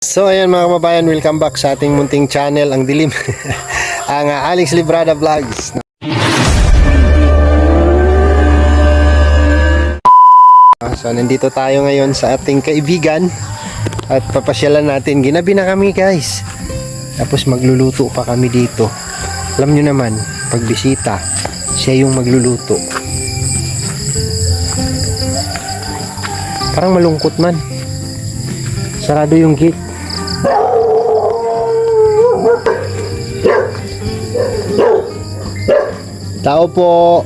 So ayan mga kababayan, welcome back sa ating munting channel, ang dilim. Ang Alex Librada Vlogs. So nandito tayo ngayon sa ating kaibigan at papasyalan natin. Ginabi na kami guys. Tapos magluluto pa kami dito. Alam nyo naman, pag bisita, siya yung magluluto. Parang malungkot man. Sarado yung gate. Tao po.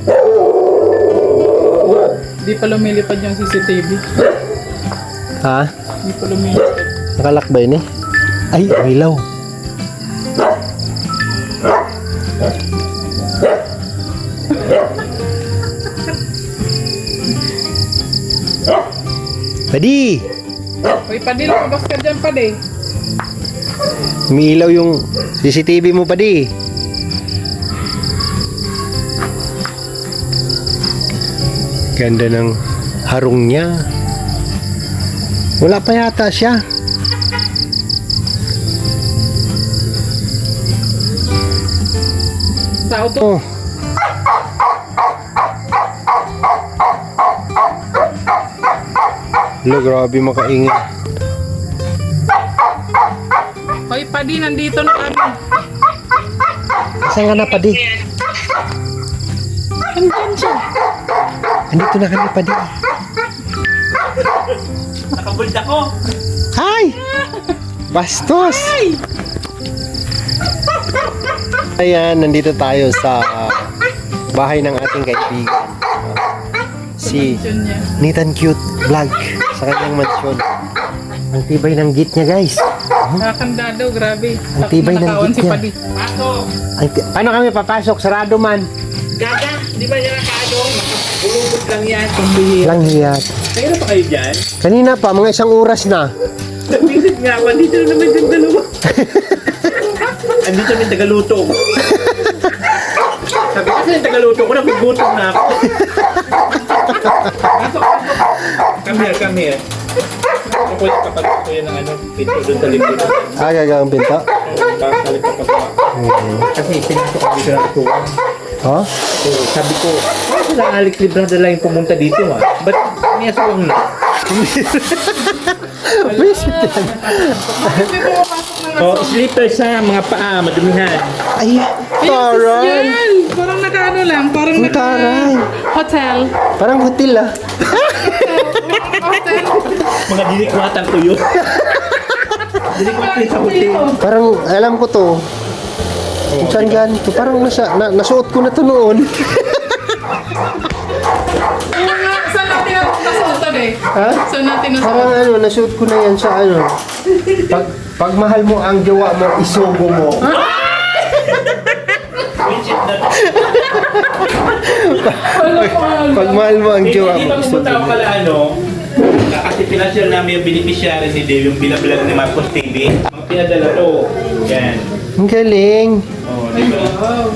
Di pa lumilipad yung CCTV. Ha? Di pa lumilipad. Nakalakbay ni? Ay, ilaw. Padi! Uy, Padil, labas ka dyan, Padi. Umiilaw yung CCTV mo, Padi. Ganda ng harong niya. Wala pa yata siya. Tao to. Oh. Lo, grabe makaingay. Uy, Padi, nandito na kami. Saan ka na, Padi? Andyan siya. Andito na kami, Padi. Nakabulda ko. Hi! Bastos! Ayan, nandito tayo sa bahay ng ating kaibigan. Si Yun niya. Neat and Cute Vlog sa kanyang mansyon. Ang tibay ng gate niya, guys. Nakakanda daw, grabe. Ang tibay ng Nakakaon gate si niya. Padi. Pasok. Paano kami papasok? Sarado man. Gaga, di ba yan nakakadong? Bulubot lang yan. Pambihira. Lang hiyat. Kaya na pa kayo dyan? Kanina pa, mga 1 oras na. Minsan nga, andito na naman yung dalawa. Andito na yung tagaluto ko. Sabi kasi yung tagaluto ko, nagugutom na ako. Come here. Ako yung kapatid ko yan ng pinto doon sa likod. Gagawang pinto? Pasalit ka pa. Kasi pinasok ko dito na tutuwa. Oh? So, sabi ko, sila Alex Librada lang yung pumunta dito ha? Ba't may asawang na? Visit yan. Oh, slippers ha, mga paa, madumihan. Ay, taray. Parang naka-ano lang, parang Ang taray. hotel. Parang hotel ah. Hotel. Mga dinikwatang tuyo. Dinikwatang sa hotel. Parang, alam ko to. Kung saan ganito. Parang nasuot ko na to noon. Saan natin nasuotan eh? Ha? Saan natin Parang nasuotan? nasuot ko na yan sa Pag mahal mo ang jowa mo, isugo mo. Pag mahal mo ang jowa Hindi mo, pa isugo pumunta ako mo. pala kasi pinasyal namin yung beneficiary ni Dave, yung binablog ni Marcos TV. Mga pinadala to. Yan. Ang galing. Oh, di ba?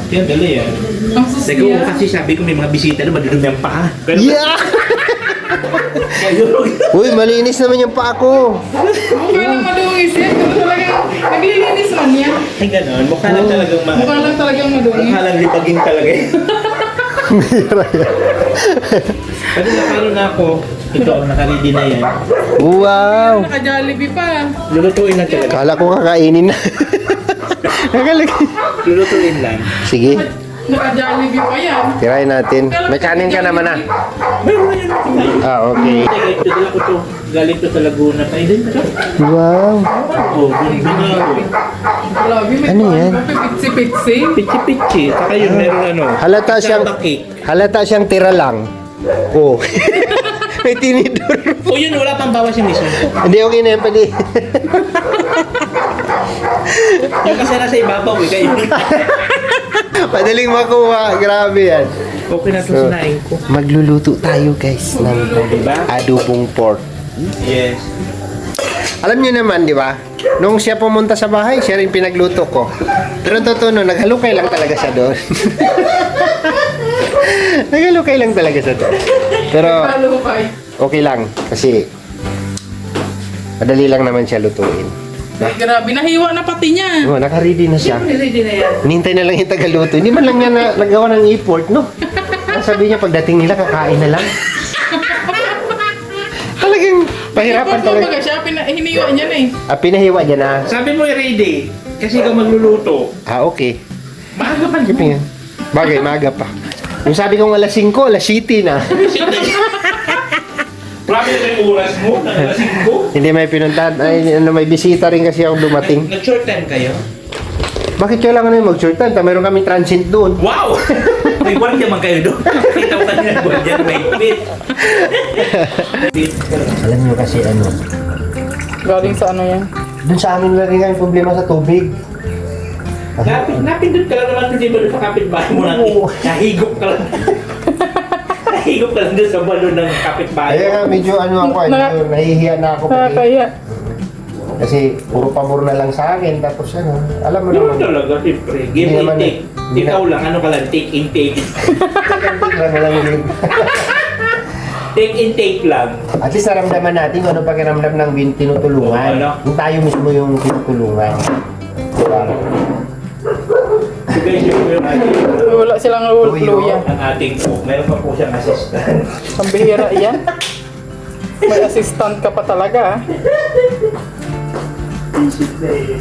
Pinadala yan. Ang Teka, susiya. kasi sabi ko may mga bisita na madudumi ang paa. Pero Yeah! Uy, malinis naman yung paa ko. Mukha lang madungis yan. Pero talagang naglilinis man yan. ay ganon, mukha lang talagang Mukha lang talagang madungis. mukha lang libaging talaga eh. Pwede na paano na ako. Ito, nakaready na yan. Wow! Naka-Jollibee pa. Lulutuin lang talaga. Kala ko kakainin na. Nakalagay. Lulutuin lang. Sige, Naka-Jollibee pa yan. tirahin natin. May kanin ka naman ah. Meron na yan. Okay. Ito, dala ko to. Galing to sa Laguna. Ay, din pa to. Wow. Oh, binigo. Grabe, may Ano yan? pitsi-pitsi. Pichi-pichi. Saka yun, meron ano. Halata siyang cake. halata siyang tira lang. Oh. May tinidor. O yun, wala pang bawas yung miso. Hindi, okay na yan, pwede. Yung kasi nasa ibabaw eh. Kaya Madaling makuha. Grabe yan. okay na ito So, sinain ko. magluluto tayo guys ng Diba? adobong pork. Yes. Alam niyo naman, di ba? Nung siya pumunta sa bahay, siya rin pinagluto ko. Pero totoo no, naghalukay lang talaga siya doon. Naghalukay lang talaga siya doon. Pero Palukay. okay lang kasi madali lang naman siya lutuin. Ay, grabe, nahiwa na pati niya. Oh, naka-ready na siya. Ready na yan. Hinintay na lang yung tagaluto. Hindi man lang niya nagawa ng effort, no? Ang sabi niya, pagdating nila, kakain na lang. Talagang pahirapan Ipon talaga. baga siya, hiniwa niya na eh. Pinahiwa niya na. Sabi mo ready. Kasi ikaw magluluto. Okay. Maaga pa Sige nga. Bagay, maaga pa. Yung sabi kong alas 5, alas 7 na. Grabe na yung oras mo. Nakalasing ko. Hindi may pinuntahan. Ay, may bisita rin kasi ako dumating. Nag-short time kayo? Bakit kailangan na yung mag-short time? Mayroon kaming transit doon. Wow! May gwardiya man kayo doon. Kita ko kanina gwardiya na may pit. Alam niyo kasi ano, Galing sa ano yan. doon sa amin na rin ang problema sa tubig. Napindot ka lang naman hindi ba doon sa kapitbahay mo natin? Oo. Nahigop ka lang. Nahigop ka lang doon sa balon ng kapitbahay. Kaya nga, medyo ano ako, medyo nahihiya na ako. Nakakaya. Kasi puro pabor na lang sa akin. Tapos ano, alam mo Yun naman. talaga, siyempre. Give Hindi and naman take. hindi Ikaw na- lang, ano ka lang, take and take. Alam mo lang yun. Take and take lang. At least naramdaman natin kung ano pakiramdam ng tinutulungan. Oo, ano? Yung tayo mismo yung tinutulungan. Diba? So guys, yung ating, Wala silang luya. ang ating cook. Meron pa po siyang assistant. Ang bihira yan. May assistant ka pa talaga ah. Isip na eh.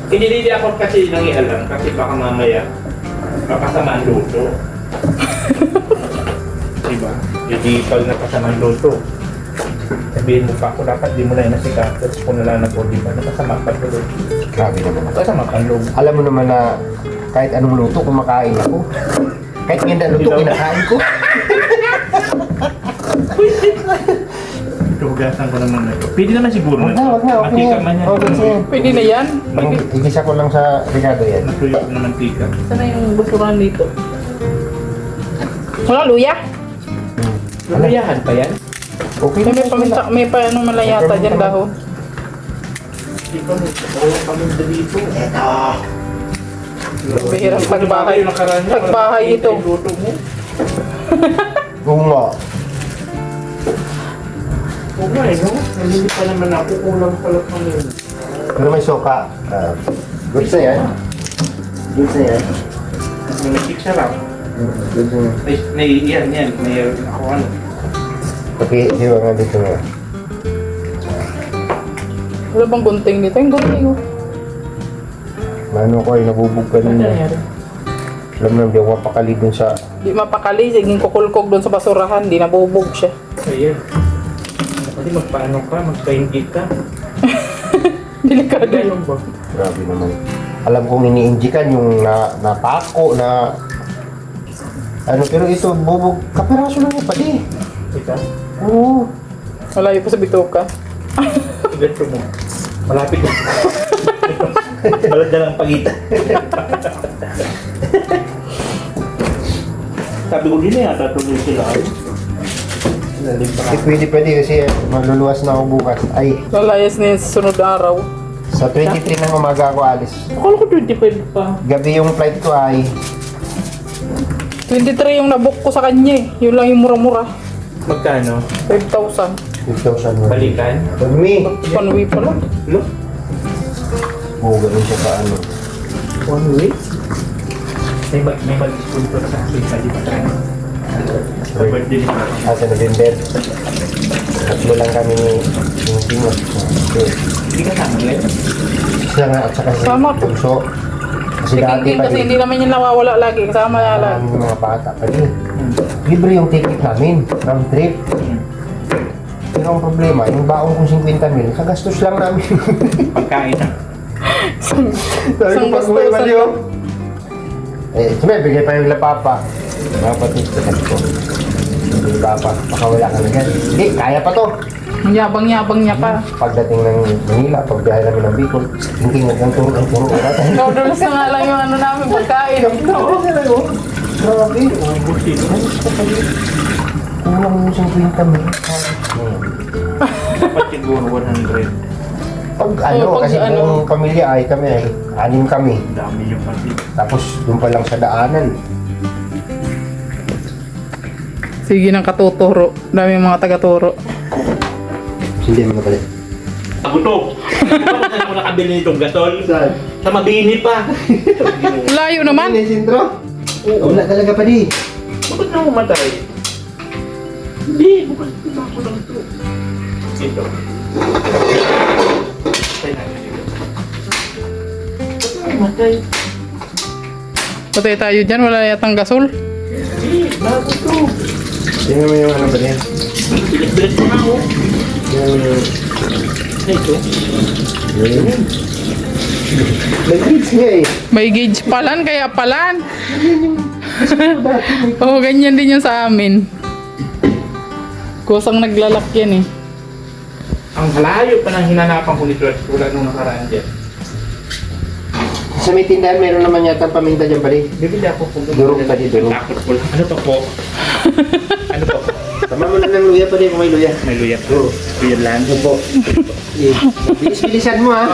Inilili ako kasi nang ialam kasi baka mamaya papasama ang luto. Diba? Hindi pag napasama ang luto. Sabihin mo pa ako dapat di mo na yung nasikat. Tapos kung nalanag ko, di ba? Napasama pa tuloy. Grabe naman. Napasama pa ang luto. Alam mo naman na kahit anong luto, kumakain ako. Kahit ganda luto, kinakain ko. Tugasan ko naman na ito. Pwede naman siguro Wag na, wag na. Okay Mantika na. man yan. Okay na. Pwede na yan. Pwede. Igisa ko lang sa Ricardo yan. Natuyo ko na mantika. Sana yung basuran dito. Wala luya? Luluyahan pa yan? Okay May, na. may paminta, may pa anong malayata dyan dahon. Hindi pa mo. Wala kami dito. Eto. Bihirang pagbahay. Pagbahay ito. Luto mo. Oo nga. Oo nga eh, no? Nalili pa naman ako. Kulang pala pa yun. Pero may soka. Good na yan. Good na yan. May chick sarap. Good na yan. Yan. Mayroon ako ano. Okay, hiwa nga dito nga. Wala bang gunting dito? Yung gunting oh. Ano ko ay nabubog ka Ano nila. nangyari? Alam mo, hindi ako mapakali dun sa... Di mapakali, siging kukulkog doon sa basurahan, di nabubog siya. Ayan. Pwede magpaano ka, magpa-inject ka. Delikado yun. Ganun ba? Grabe naman. Alam kong iniinjikan yung napako na... Ano, pero ito, bubog. Kapiraso lang yung pati. Ika? Oo. Malayo pa sa bituka. Ganito mo. Malapit na. Balad na lang pagitan. Sabi ko din yata tuloy sila. Lalim pa Hindi pwede kasi maluluwas na ako bukas. Ay, Lalayas na yun sa sunod na araw. sa 23 ng umaga ako alis. Akala ko 25 pa. Gabi yung flight ko ay 23 yung nabook ko sa kanya eh. Yun lang yung mura-mura. Magkano? 5,000. 5,000. Balikan? Pagmi. Panwi pa lang. Look. Oo, ganun siya pa ano. 1 week? May mag-sponsor sa akin. Pwede pa tayo. Sa birthday ni Papa. Sa November. Tatlo lang kami yung tingos. Hindi ka sama ulit? Siya nga at saka si Sama po. Bunso. Kasi dati Tingin pa kasi hindi naman yung nawawala lagi. Kasama niya lang. Ang mga bata pa rin. Libre yung ticket namin. Round trip. Pero ang problema, yung baon kong 50 mil, kagastos lang namin. Pagkain na. Sabi ko Isang pag uwi gastusan mali oh. Eh, sumay, bigay pa yung lapapa. Mga pati, sabi ko. Yung lapapa, baka wala ka na dyan. Hindi, kaya pa to. Ang yabang-yabang niya pa. Pagdating ng Manila, pagbiyahe namin ng Bicol, hindi ang turo natin. Noodles na nga lang yung ano namin pagkain. Grabe. Kulang yung 50 mil. Dapat siguro 100. Pag ano, pag kasi ano. buong pamilya ay kami ay 6 kami. Dami yung pati. Tapos doon pa lang sa daanan. Sige ng katuturo. Dami yung mga taga-turo. Hindi mo na pala. Ako to. Di ba kung saan ako nakabili nitong gasol? Saan? Sa Mabini pa. Layo naman. Ano yung sintro? Wala talaga pa di. Bakit na umatay? Hindi, bukas ito ako lang ito. Ito. Patay natin ito. Bakit na umatay? Patay tayo dyan, wala yatang gasol. Hindi, bago ito. Tingnan mo yung ano ba yan? Bilis-bilis ko na ako. Tingnan mo yung... Ito. Yun. May kids nga eh. May gauge palan, kaya palan. Oo, ganyan din yung sa amin. Kusang naglalak yan eh. Ang layo pa ng hinanapan ko nito at wala nung nakaraan dyan. Sa may tindahan, meron naman yata paminta dyan pala. Bibili ako kung Durog pa di, durog. Takot ko lang. Ano pa po? Ano pa po? Tama mo lang ng luya pa di kung may luya. May luya pa. Oo. Luya lang. Opo. Bilis-bilisan mo ha.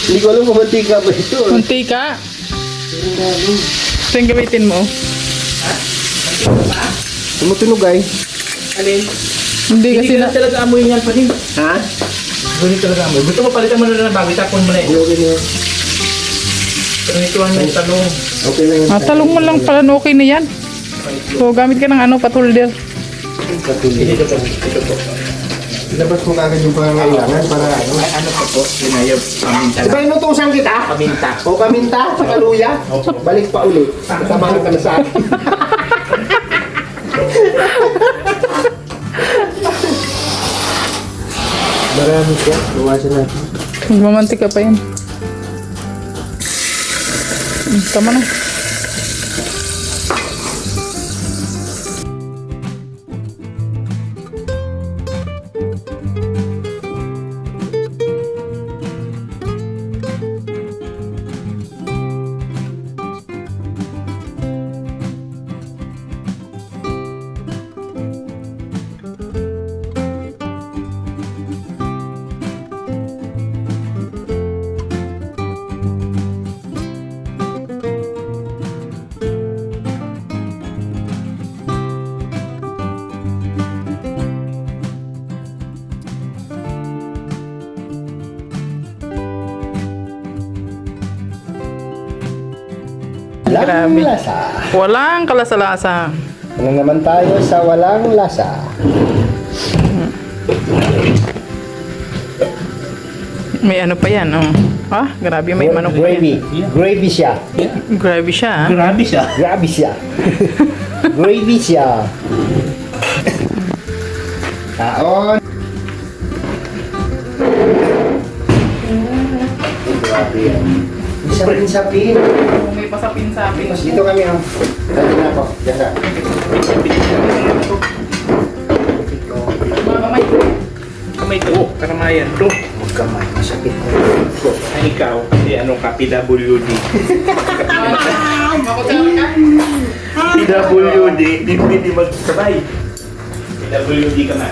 Hindi ko alam kung mantika ba ito. Munti ka. Ito yung gamitin mo. Tumutunog ay. Alin? Hindi kasi Hindi na... ka talaga amoy niyan pa din. Ha? Hindi talaga amoy. Gusto mo palitan mo na ng bago. Tapon mo na eh. Okay na yan. Pero ito ang yung talong. Okay lang yan. Talong mo lang pala, okay na yan. So, gamit ka ng ano, patulder. Patuloy. Ito po. Ito po. Ilabas mo kagad yung pangangailangan para ano. Ay, ano pa po? Linayab. Paminta Diba lang. inutusan kita? Paminta. O paminta sa kaluya? Opo. Balik pa ulit. Samahan ka na sa akin. Marami siya. Buwasan natin. Magmamantika pa yan. Tama na. Grabe. lasa. Walang kalasa-lasa. Ano naman tayo sa walang lasa? May ano pa yan, oh. Ah, grabe, may manok pa Gravy. yan. Gravy siya. Grabe siya, ah. Grabe siya. Gravy siya. Gravy siya. Taon. Grabe yan. Sapin-sapin. May pasapin-sapin. Dito kami ang... Dali na ako. Diyan na. Mga kamay. Kamay to. Karamayan to. Huwag kamay. Masakit. Ay, ikaw. Hindi, ano ka? PWD. PWD. Hindi magsabay. PWD ka na.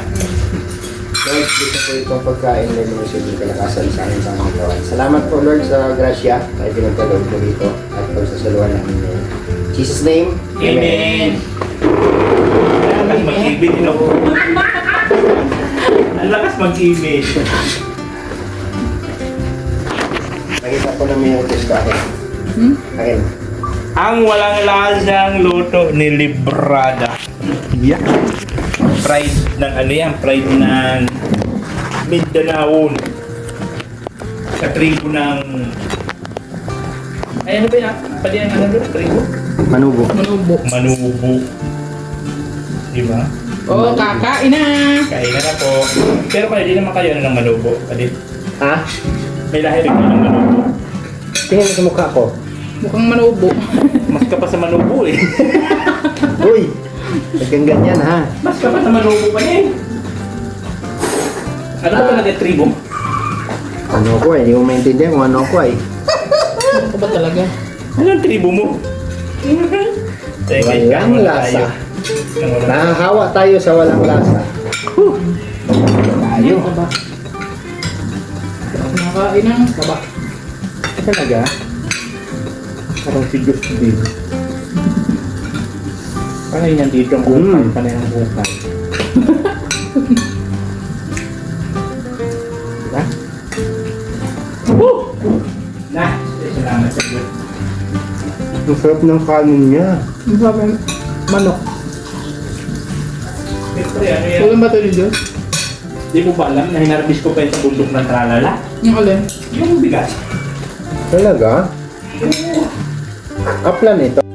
Lord, dito po itong pagkain na lumusod yung kalakasan sa aming panganggawan. Salamat po Lord sa grasya na ipinagkaloob po dito at pagsasaluhan namin ngayon. In Jesus' name, Amen. Ang lakas mag-ibig din ako. Ang lakas mag-ibig. Nakita po namin yung test akin. Akin. Ang walang lasang luto ni Librada. Yeah. Pride ng ano yan? Pride ng Mindanao. Sa tribo ng... Ay, ano ba yan? Pwede ang ano doon? Tribo? Manubo. Manubo. Manubo. Diba? Oh, kakain na. Kain na po. Pero kaya di naman kayo ano ng manubo. Pwede. Ha? May lahi rin kayo ng manubo. Tingnan mo sa mukha ko. Mukhang manubo. Mas ka pa sa manubo eh. Uy! Nagkang ganyan ha. Mas ka pa sa manubo pa eh. Ano ba talaga tribo? Ano ko eh, hindi ko maintindihan kung ano ko eh. Ano ba talaga? Ano ang tribo mo? Walang lasa. Nahahawa tayo sa walang lasa. Tayo. Nakakain ng baba. Talaga? Parang sigot din. Panay niyan dito ang bukay, panay ang bukay. Diba? Woo! Na, salamat sa Diyos. Ang sarap ng kanin niya. Ang sabi, manok. Siyempre, ano yan? Walang ba ito ni Diyos? Di mo ba alam na hinarbis ko pa yun sa bundok ng tralala? Yung alin? Yung bigas. Talaga? Kaplan ito.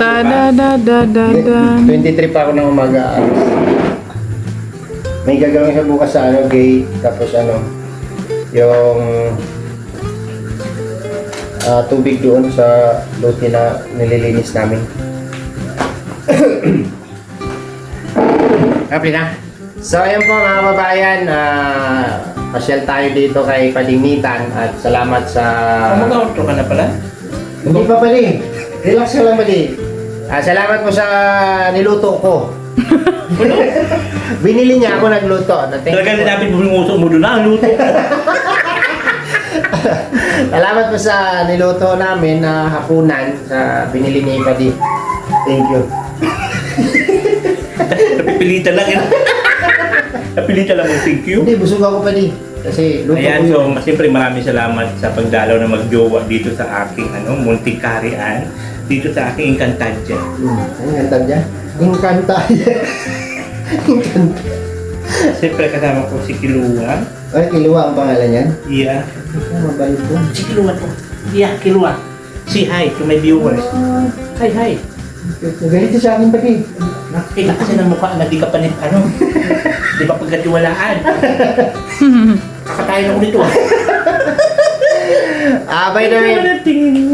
Da da da da da da. 23 pa ako ng umaga. May gagawin sa bukas sa ano, gate. Tapos ano, yung tubig doon sa lote na nililinis namin. Happy na? So ayun po mga kababayan, pasyal tayo dito kay Padingitan at salamat sa... Mag-outro ka na pala? Hindi pa pali. Relax ka lang pali. Salamat po sa niluto ko. Binili niya ako nagluto. Talaga din natin bumuso mo doon na ang luto. Salamat po sa niluto namin na hapunan sa binili ni Padi. Thank you. Napipilitan lang yun. Napilitan lang mong thank you. Hindi, busog ako Padi. Kasi luto Ayan, ko so yun. siyempre maraming salamat sa pagdalaw na magjowa dito sa aking munting karian, dito sa aking Encantadia. Ang ganda niya. Encantadia. Encantadia. Siyempre kasama ko si Kilua. Ay, Kiluwa ang pangalan niyan? Yeah. Mabalik ko. Si Kilua to. Yeah, Kilua. Say hi to my viewers. Hi, hi. Ganito sa akin Padi. Nakikita kasi ng mukha na di ka panit, di ba pagkatiwalaan? Kakatayin ako nito. By the way,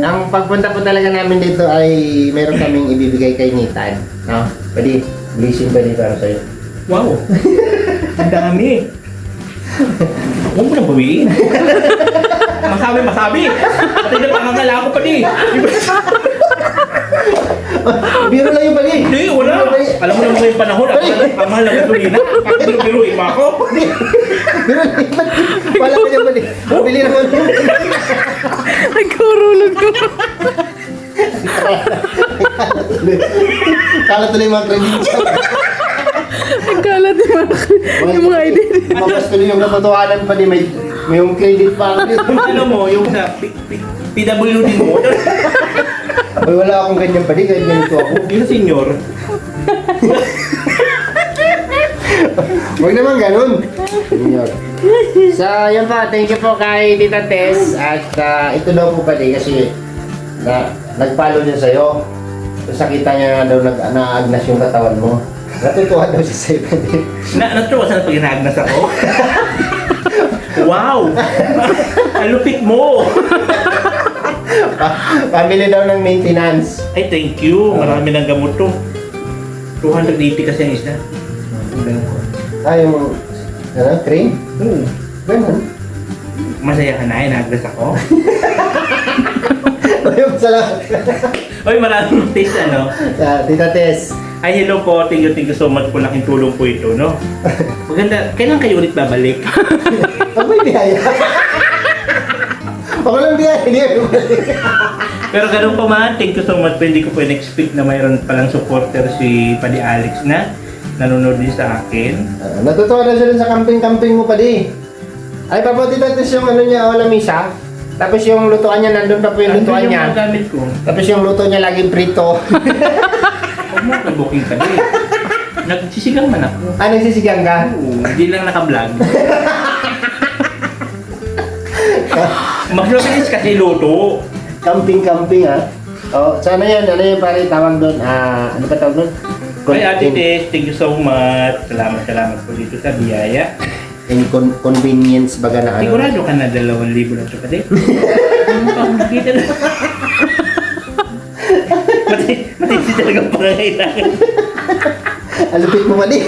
ang pagpunta po talaga namin dito ay meron kaming ibibigay kay Nitan. No? Pwede, blessing pa dito para sa'yo. Wow! Ang dami! Huwag mo nang bawiin. Masabi! Pati na pangangala ko pa di. Biro lang yung pali. Hindi, wala. Alam mo naman yung panahon. Ang mahal ng gasolina. Bakit biruin mo ako? Biro lang yung pali. Wala ka yung pali. Bili naman yung pali. Nagkurulog ko. Kala tuloy yung mga credits. Nagkalat yung mga idea. Mabas tuloy yung katotohanan pa di may yung credit pa ako dito. Ano mo, yung sa PWD mo. Ay, wala akong ganyan pali. Kahit ganito ako. Yung senior. Huwag naman ganun. So, yun pa. Thank you po kay Tita Tess. At ito daw po pali kasi nag-follow niya sa'yo. Tapos nakita niya daw na-agnas yung katawan mo. Natutuwa daw siya sa'yo pali. Natuwa sa pag inaagnas ako. Wow! Ang lupit mo! Pamili daw ng maintenance. Ay, thank you. Marami ng gamot to. 280 kasi ang isa. Yung cream? Ganun. Masaya ka na, nag-dress ako. Ayun, salamat. Oy, maraming taste Tita Tess. Ay, hello po. Thank you so much po. Laking tulong po ito, no? Maganda. Kailan kayo ulit babalik? Ako may biyaya. Ako lang biyaya, hindi ako balik. Pero ganun pa man, thank you so much. Hindi ko po in-expect na mayroon palang supporter si Padi Alex na nanonood din sa akin. Natutuwa na siya dun sa camping-camping mo pa di. Ay, papo, Tita Tess, yung niya, lamisa. Tapos yung lutuan niya, nandun pa po yung lutuan Ano yung niya. mga gamit ko? Tapos yung luto niya laging prito. Huwag mo nag-booking ka din. Nagsisigang man ako. Nagsisigang ka? Oo, hindi lang naka-vlog. Mas mabilis kasi luto. Camping-camping so ano yan pare tawag doon? Ano pa tawag doon? Ay, Ate Tess, thank you so much. Salamat po dito sa biyaya. Convenience baga na Sigurado ka na 2,000 lang siya pa din. Kita na. Matindi talagang pangangailangan. Alupit mo mali.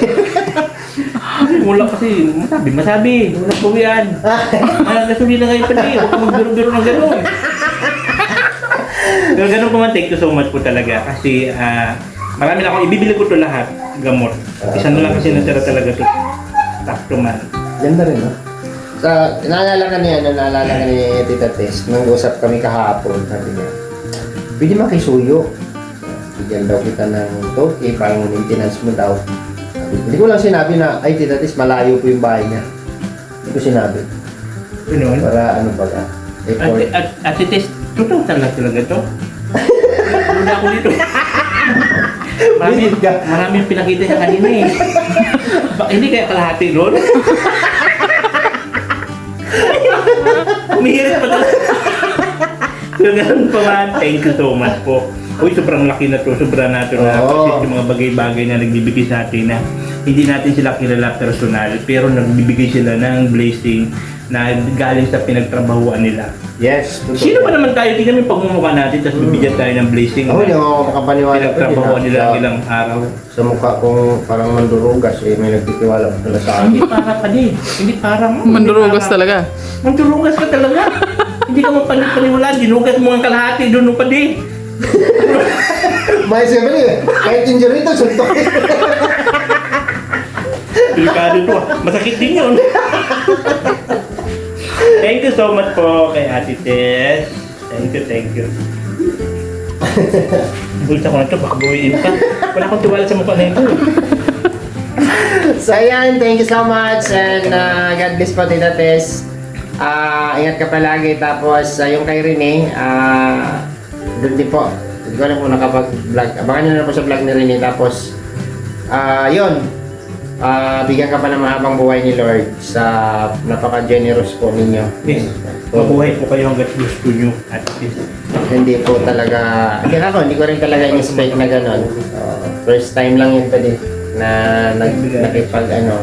Mula kasi, masabi. Wala po yan. Gasolina ngayon pa din. Huwag magbiro-biro ng gano'n. Pero gano'n po man, thank you so much po talaga. Kasi marami na akong ibibili ko ito lahat. Gamot. Isa na lang kasi nasira talaga ito. Takto man. Ganda rin, no? Naalala ka ni Tita Tess, nung usap kami kahapon, sabi niya, pwede makisuyo. Bigyan daw kita ng toke, parang maintenance mo daw. Hindi ko lang sinabi na, ay Tita Tess, malayo po yung bahay niya. Hindi ko sinabi. Ano? Para ano baga, effort. Ate Tess, totoo talaga ito. Wala ako dito. Maraming pinakita niya kanina eh. Hindi kaya kalahati doon? Umihirit pa talaga. So, ganun pa man. Thank you so much po. Uy, sobrang laki na to. Sobrang nato na. Kasi yung mga bagay-bagay na nagbibigay sa atin na hindi natin sila kilala personal. Pero nagbibigay sila ng blessing na galing sa pinagtrabahuan nila. Yes, totoo. Sino pa naman tayo? Tingnan mo yung pagmumukha natin, tapos bibigyan tayo ng blessing. Ako hindi ako makapaniwala pa Pinagtrabahuan nila ang ilang araw. Sa mukha kong parang mandurugas, may nagtitiwala pa pala sa akin. Hindi para pa din. Hindi parang... Mandurugas talaga. Mandurugas ka talaga. Hindi ka mapaniwalaan. Dinugas mo ang kalahati doon pa din. May sabi kahit injury ito, suntok. Delikado ito ah. Masakit din yun. Thank you so much po kay Ate Tess. Thank you. Bulta ko na ito, baka buwiin ka. Wala akong tiwala sa mukha na ito. So ayan, thank you so much and God bless po Tita Tess. Ingat ka palagi. Tapos yung kay Rene, doon din po. Hindi ko alam kung nakapag-vlog. Abangan nyo na po sa vlog ni Rene. Tapos, yun. Bigyan ka pa ng mahabang buhay ni Lord sa napaka-generous po ninyo. Yes. Mabuhay po kayo hanggat gusto nyo at least. Hindi po talaga, hindi ko rin talaga in-expect na gano'n. First time lang yun pwede na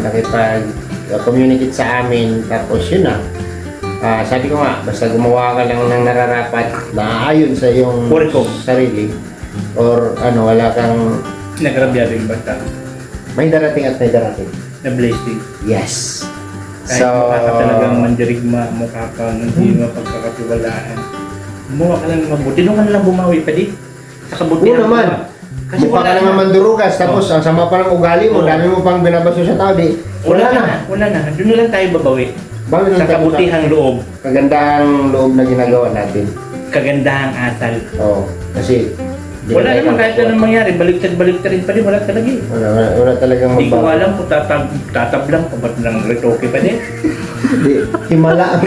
nakipag-communicate sa amin. Tapos yun na. Sabi ko nga, basta gumawa ka lang ng nararapat na ayon sa iyong sarili. Or wala kang... Nagrabyado yung bata. May darating at may darating. Na blessing. Yes. Kahit mukha ka talagang mandirigma, mukha ka hindi mo pagkakatiwalaan. Mukha ka lang mabuti. Doon ka na lang bumawi pa di. Sa kabutihan. Oo naman. Kasi mukha ka wala naman mandurugas, tapos ang sama pa ng ugali mo, dami mo pang binabaso sa tao, di. Wala na. Doon na lang tayo babawi. Bakit Sa kabutihang loob. Kagandahang loob na ginagawa natin. Kagandahang asal. Oo. Kasi, Wala naman kahit anong mangyari. Baliktad rin pa din. Wala talaga eh. Wala talagang Hindi ko alam kung tatablang pa ba't nang retoke pa din. Hindi. Himala.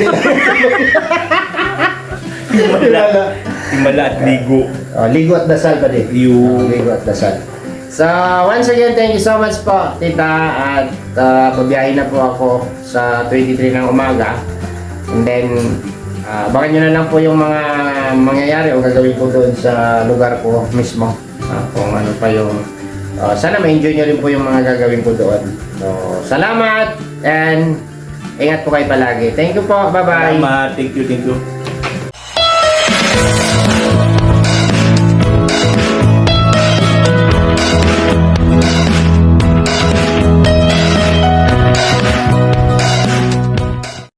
Himala at ligo. Ligo at dasal pa din. Ligo at dasal. So, once again, thank you so much po, Tita. At pabiyahin na po ako sa 23 ng umaga. And then, abangan nyo na lang po yung mga mangyayari o gagawin ko doon sa lugar ko mismo. Kung ano pa yung... sana ma-enjoy nyo rin po yung mga gagawin ko doon. So, salamat and ingat po kayo palagi. Thank you po. Bye-bye. Salamat. Thank you.